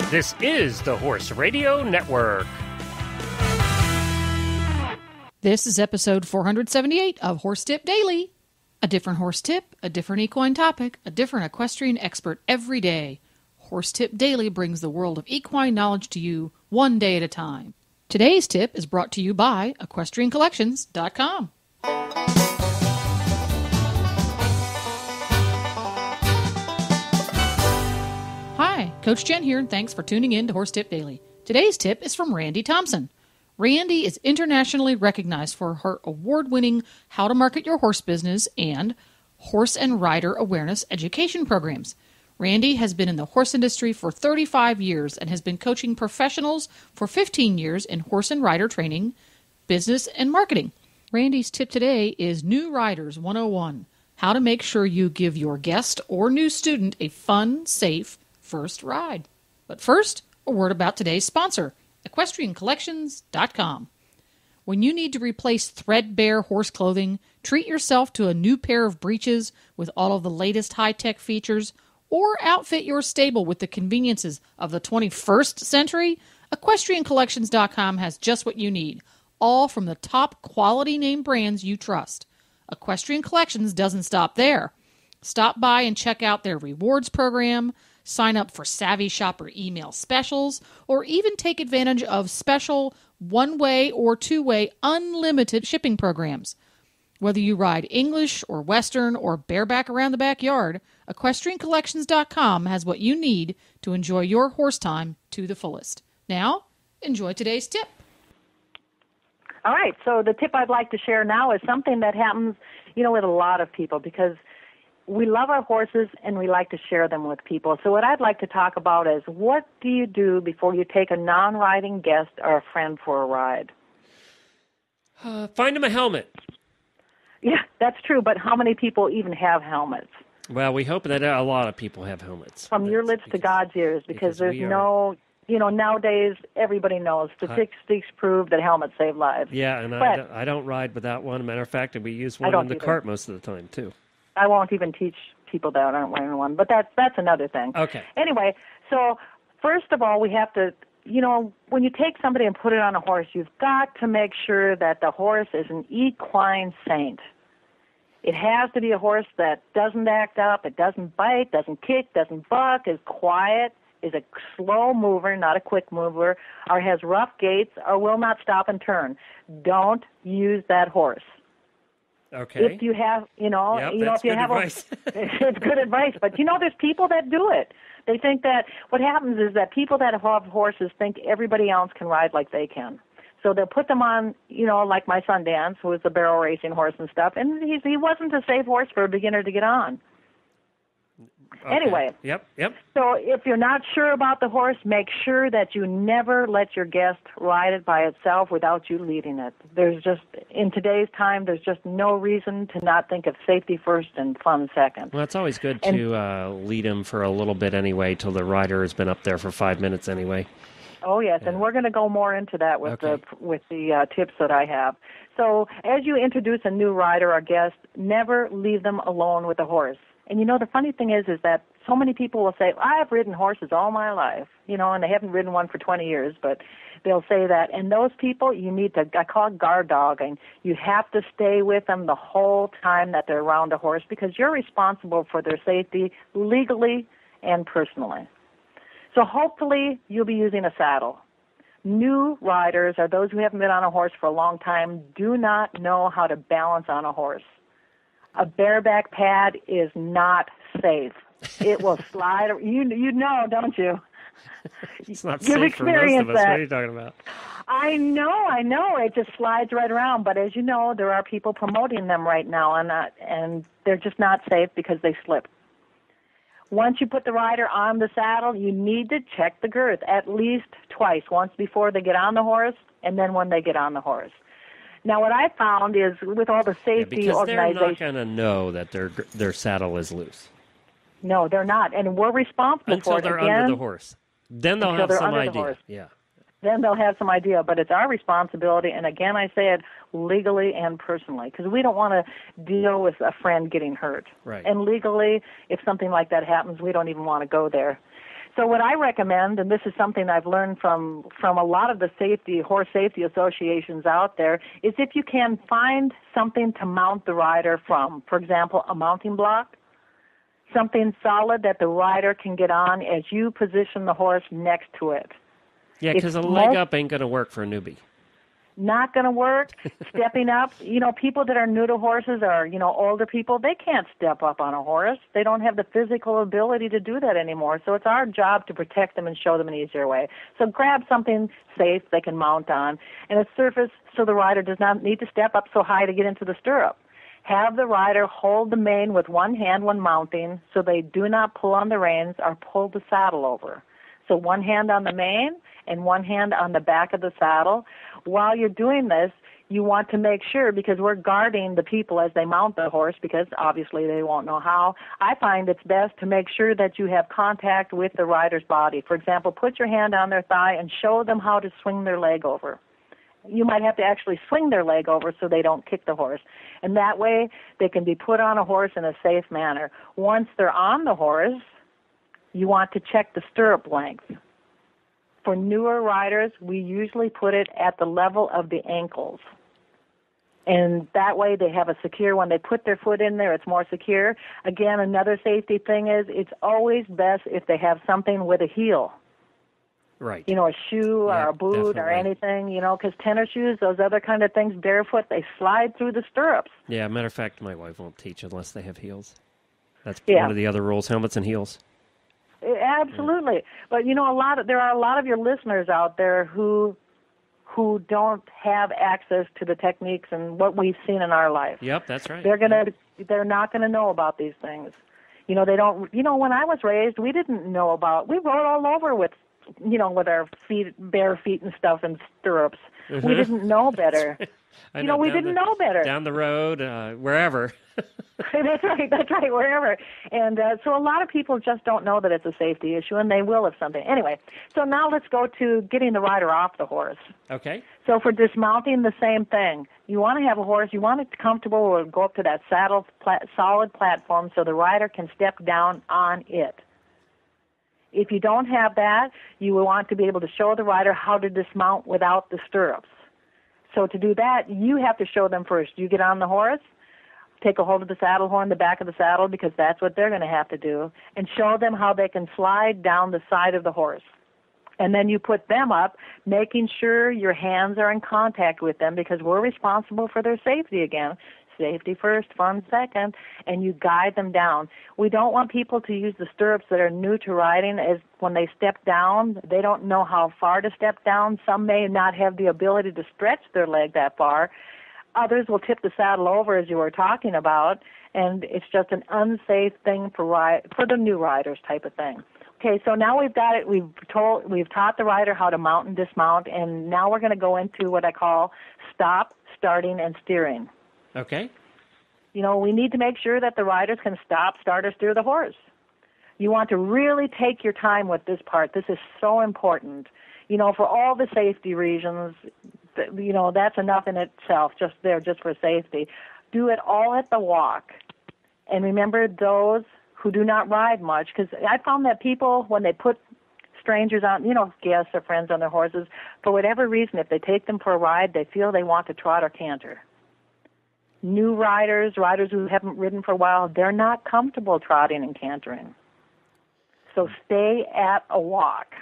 This is the Horse Radio Network. This is episode 478 of Horse Tip Daily. A different horse tip, a different equine topic, a different equestrian expert every day. Horse Tip Daily brings the world of equine knowledge to you one day at a time. Today's tip is brought to you by EquestrianCollections.com. Hi, Coach Jen here, and thanks for tuning in to Horse Tip Daily. Today's tip is from Randi Thompson. Randi is internationally recognized for her award-winning How to Market Your Horse Business and Horse and Rider Awareness education programs. Randi has been in the horse industry for 35 years and has been coaching professionals for 15 years in horse and rider training, business, and marketing. Randi's tip today is New Riders 101, how to make sure you give your guest or new student a fun, safe first ride. But first, a word about today's sponsor, EquestrianCollections.com. When you need to replace threadbare horse clothing, treat yourself to a new pair of breeches with all of the latest high-tech features, or outfit your stable with the conveniences of the 21st century, EquestrianCollections.com has just what you need, all from the top quality name brands you trust. Equestrian Collections doesn't stop there. Stop by and check out their rewards program, sign up for Savvy Shopper email specials, or even take advantage of special one-way or two-way unlimited shipping programs. Whether you ride English or Western or bareback around the backyard, EquestrianCollections.com has what you need to enjoy your horse time to the fullest. Now, enjoy today's tip. All right, so the tip I'd like to share now is something that happens, with a lot of people because we love our horses and we like to share them with people. So what I'd like to talk about is what do you do before you take a non-riding guest or a friend for a ride? Find him a helmet. Yeah, that's true, but how many people even have helmets? Well, we hope that a lot of people have helmets. From your lips to God's ears, because there's nowadays everybody knows statistics prove that helmets save lives. Yeah, and I don't ride without one. Matter of fact, we use one in the cart most of the time, too. I won't even teach people that aren't wearing one, but that's another thing. Okay. Anyway, so first of all, we have to, when you take somebody and put it on a horse, you've got to make sure that the horse is an equine saint. It has to be a horse that doesn't act up, it doesn't bite, doesn't kick, doesn't buck, is quiet, is a slow mover, not a quick mover, or has rough gaits, or will not stop and turn. Don't use that horse. Okay. If you have, if you have advice. It's good advice. But there's people that do it. They think that what happens is that people that have horses think everybody else can ride like they can. So they'll put them on, like my son Dance, who was a barrel racing horse and stuff, and he wasn't a safe horse for a beginner to get on. Okay. Anyway. Yep. So if you're not sure about the horse, make sure that you never let your guest ride it by itself without you leading it. In today's time, there's just no reason to not think of safety first and fun second. Well, it's always good to lead him for a little bit anyway, till the rider has been up there for 5 minutes anyway. Oh, yes, and we're going to go more into that with the tips that I have. So as you introduce a new rider or guest, never leave them alone with the horse. And the funny thing is that so many people will say, I've ridden horses all my life, and they haven't ridden one for 20 years, but they'll say that. And those people, you need to, I call it guard dogging. You have to stay with them the whole time that they're around a horse because you're responsible for their safety legally and personally. So hopefully you'll be using a saddle. New riders, or those who haven't been on a horse for a long time, do not know how to balance on a horse. A bareback pad is not safe. It will slide. You know, don't you? It's not safe for most of us. What are you talking about? I know. It just slides right around. But as you know, there are people promoting them right now, and they're just not safe because they slip. Once you put the rider on the saddle, you need to check the girth at least twice, once before they get on the horse and then when they get on the horse. Now, what I found is with all the safety because organizations... they're not going to know that their saddle is loose. No, they're not, and we're responsible for it. Until they're under the horse. Then they'll have some idea. Yeah. Then they'll have some idea, but it's our responsibility, and again, I say it legally and personally, because we don't want to deal with a friend getting hurt. Right. And legally, if something like that happens, we don't even want to go there. So what I recommend, and this is something I've learned from a lot of the horse safety associations out there, is if you can find something to mount the rider from, for example, a mounting block, something solid that the rider can get on as you position the horse next to it. Yeah, because a leg up ain't going to work for a newbie. Not going to work. Stepping up, people that are new to horses or, older people, they can't step up on a horse. They don't have the physical ability to do that anymore. So it's our job to protect them and show them an easier way. So grab something safe they can mount on and a surface so the rider does not need to step up so high to get into the stirrup. Have the rider hold the mane with one hand when mounting so they do not pull on the reins or pull the saddle over. So one hand on the mane and one hand on the back of the saddle. While you're doing this, you want to make sure, because we're guarding the people as they mount the horse, because obviously they won't know how, I find it's best to make sure that you have contact with the rider's body. For example, put your hand on their thigh and show them how to swing their leg over. You might have to actually swing their leg over so they don't kick the horse. And that way they can be put on a horse in a safe manner. Once they're on the horse, you want to check the stirrup length. For newer riders, we usually put it at the level of the ankles. And that way they have a secure, when they put their foot in there, it's more secure. Again, another safety thing is it's always best if they have something with a heel. Right. A shoe or a boot definitely. or anything, because tennis shoes, those other kind of things, barefoot, they slide through the stirrups. Yeah, matter of fact, my wife won't teach unless they have heels. That's Yeah. one of the other rules, helmets and heels. Absolutely. But, there are a lot of your listeners out there who don't have access to the techniques and what we've seen in our life. Yep, that's right. They're not going to know about these things. They don't, when I was raised, we didn't know we rode all over with our feet, bare feet and stuff in stirrups. We didn't know better. We didn't know better. Down the road, wherever. That's right, wherever. And so a lot of people just don't know that it's a safety issue, and they will if something. Anyway, so now let's go to getting the rider off the horse. Okay. So for dismounting, the same thing. You want to have a horse, you want it comfortable or go up to that solid platform so the rider can step down on it. If you don't have that, you will want to be able to show the rider how to dismount without the stirrups. So to do that, you have to show them first. You get on the horse, take a hold of the saddle horn, the back of the saddle, because that's what they're going to have to do, and show them how they can slide down the side of the horse. And then you put them up, making sure your hands are in contact with them, because we're responsible for their safety again. Safety first, fun second, and you guide them down. We don't want people to use the stirrups that are new to riding, as when they step down, they don't know how far to step down. Some may not have the ability to stretch their leg that far. Others will tip the saddle over, as you were talking about, and it's just an unsafe thing for the new riders type of thing. Okay, so now we've got it. We've taught the rider how to mount and dismount, and now we're going to go into what I call stop, starting, and steering. Okay. We need to make sure that the riders can stop, start, or steer the horse. You want to really take your time with this part. This is so important. For all the safety reasons, that's enough in itself, just for safety. Do it all at the walk. And remember those who do not ride much, because I found that people, when they put strangers on, guests or friends on their horses, for whatever reason, if they take them for a ride, they feel they want to trot or canter. New riders who haven't ridden for a while, they're not comfortable trotting and cantering. So stay at a walk.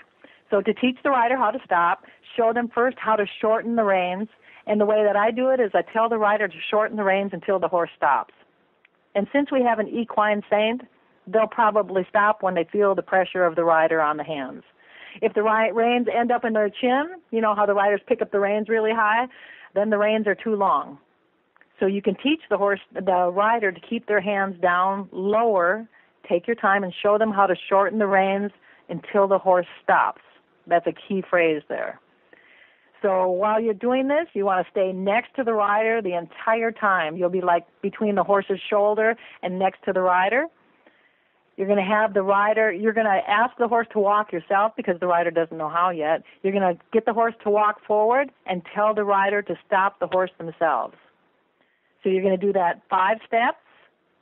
So to teach the rider how to stop, show them first how to shorten the reins. And the way that I do it is I tell the rider to shorten the reins until the horse stops. And since we have an equine saint, they'll probably stop when they feel the pressure of the rider on the hands. If the reins end up in their chin, how the riders pick up the reins really high, then the reins are too long. So you can teach the rider to keep their hands down lower, take your time, and show them how to shorten the reins until the horse stops. That's a key phrase there. So while you're doing this, you want to stay next to the rider the entire time. You'll be like between the horse's shoulder and next to the rider. You're going to have the rider, you're going to ask the horse to walk yourself because the rider doesn't know how yet. You're going to get the horse to walk forward and tell the rider to stop the horse themselves. So you're going to do that 5 steps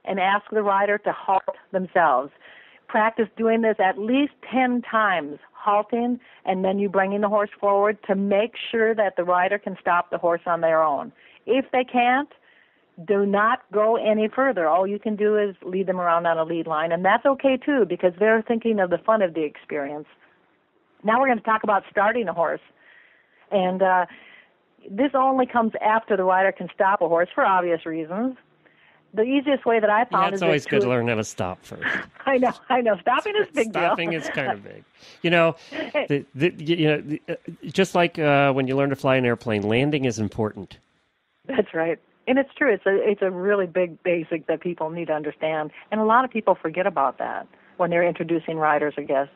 and ask the rider to halt themselves. practice doing this at least 10 times, halting, and then you bringing the horse forward to make sure that the rider can stop the horse on their own. If they can't, do not go any further. All you can do is lead them around on a lead line, and that's okay too, because they're thinking of the fun of the experience. Now we're going to talk about starting a horse. And this only comes after the rider can stop a horse for obvious reasons. The easiest way that I found it's always good to learn how to stop first. I know. Stopping is a big deal. Stopping is kind of big. Just like when you learn to fly an airplane, landing is important. That's right. And it's true. It's a really big basic that people need to understand. And a lot of people forget about that when they're introducing riders, I guess.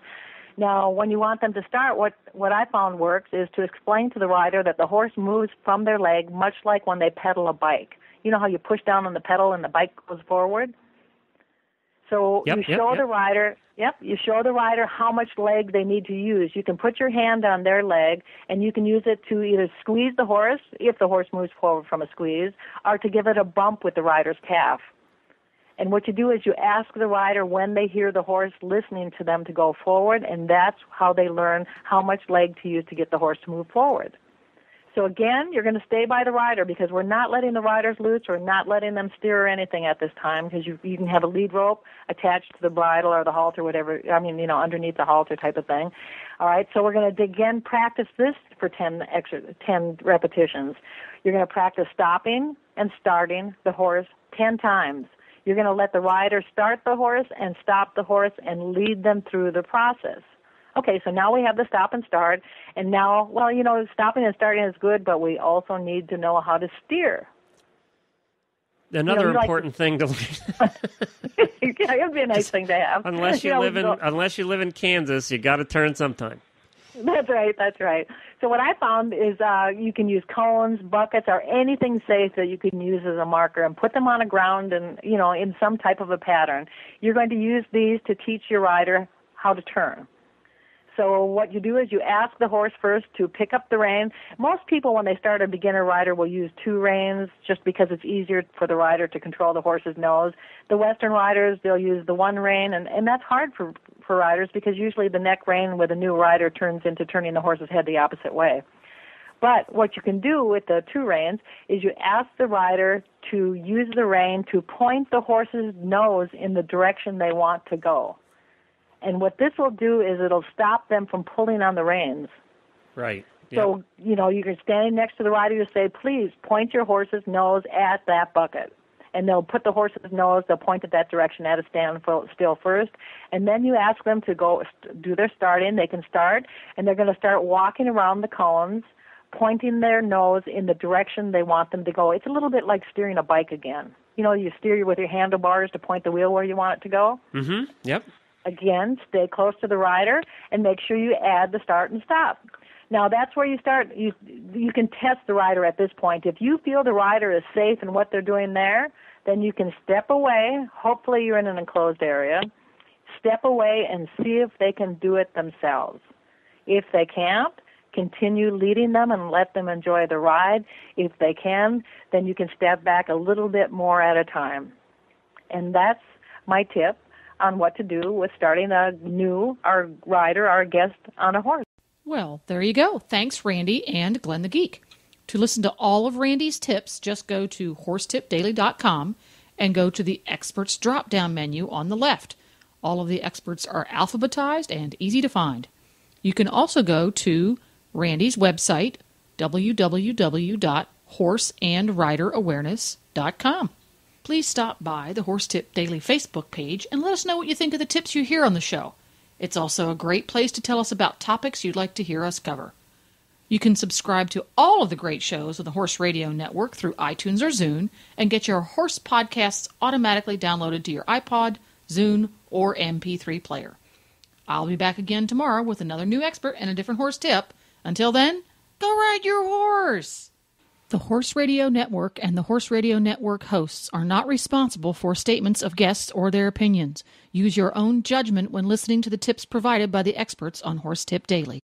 Now, when you want them to start, what I found works is to explain to the rider that the horse moves from their leg much like when they pedal a bike. You know how you push down on the pedal and the bike goes forward? So you show the rider how much leg they need to use. You can put your hand on their leg, and you can use it to either squeeze the horse, if the horse moves forward from a squeeze, or to give it a bump with the rider's calf. And what you do is you ask the rider when they hear the horse listening to them to go forward, and that's how they learn how much leg to use to get the horse to move forward. So again, you're going to stay by the rider because we're not letting the riders loose. We're not letting them steer or anything at this time because you can have a lead rope attached to the bridle or the halter, whatever, underneath the halter type of thing. All right, so we're going to, again, practice this for 10 repetitions. You're going to practice stopping and starting the horse 10 times. You're going to let the rider start the horse and stop the horse and lead them through the process. Okay, so now we have the stop and start, and now, stopping and starting is good, but we also need to know how to steer. Another important thing to learn. It would be a nice thing to have. Unless you live in Kansas, you got to turn sometime. That's right. So what I found is you can use cones, buckets, or anything safe that you can use as a marker and put them on the ground and, in some type of a pattern. You're going to use these to teach your rider how to turn. So what you do is you ask the horse first to pick up the rein. Most people, when they start a beginner rider, will use 2 reins just because it's easier for the rider to control the horse's nose. The Western riders, they'll use the 1 rein, and that's hard for riders because usually the neck rein with a new rider turns into turning the horse's head the opposite way. But what you can do with the 2 reins is you ask the rider to use the rein to point the horse's nose in the direction they want to go. And what this will do is it'll stop them from pulling on the reins. Right. So, you're standing next to the rider, you say, please point your horse's nose at that bucket. And they'll put the horse's nose, they'll point it that direction at a standstill first. And then you ask them to go do their starting. They can start, and they're going to start walking around the cones, pointing their nose in the direction they want them to go. It's a little bit like steering a bike again. You steer with your handlebars to point the wheel where you want it to go. Mm-hmm. Yep. Again, stay close to the rider and make sure you add the start and stop. Now, that's where you start. You can test the rider at this point. If you feel the rider is safe in what they're doing there, then you can step away. Hopefully you're in an enclosed area. Step away and see if they can do it themselves. If they can't, continue leading them and let them enjoy the ride. If they can, then you can step back a little bit more at a time. And that's my tip on what to do with starting a new rider or guest on a horse. Well, there you go. Thanks, Randi and Glenn the Geek. To listen to all of Randi's tips, just go to horsetipdaily.com and go to the Experts drop-down menu on the left. All of the experts are alphabetized and easy to find. You can also go to Randi's website, www.horseandriderawareness.com. Please stop by the Horse Tip Daily Facebook page and let us know what you think of the tips you hear on the show. It's also a great place to tell us about topics you'd like to hear us cover. You can subscribe to all of the great shows on the Horse Radio Network through iTunes or Zune and get your horse podcasts automatically downloaded to your iPod, Zune, or MP3 player. I'll be back again tomorrow with another new expert and a different horse tip. Until then, go ride your horse! The Horse Radio Network and the Horse Radio Network hosts are not responsible for statements of guests or their opinions. Use your own judgment when listening to the tips provided by the experts on Horse Tip Daily.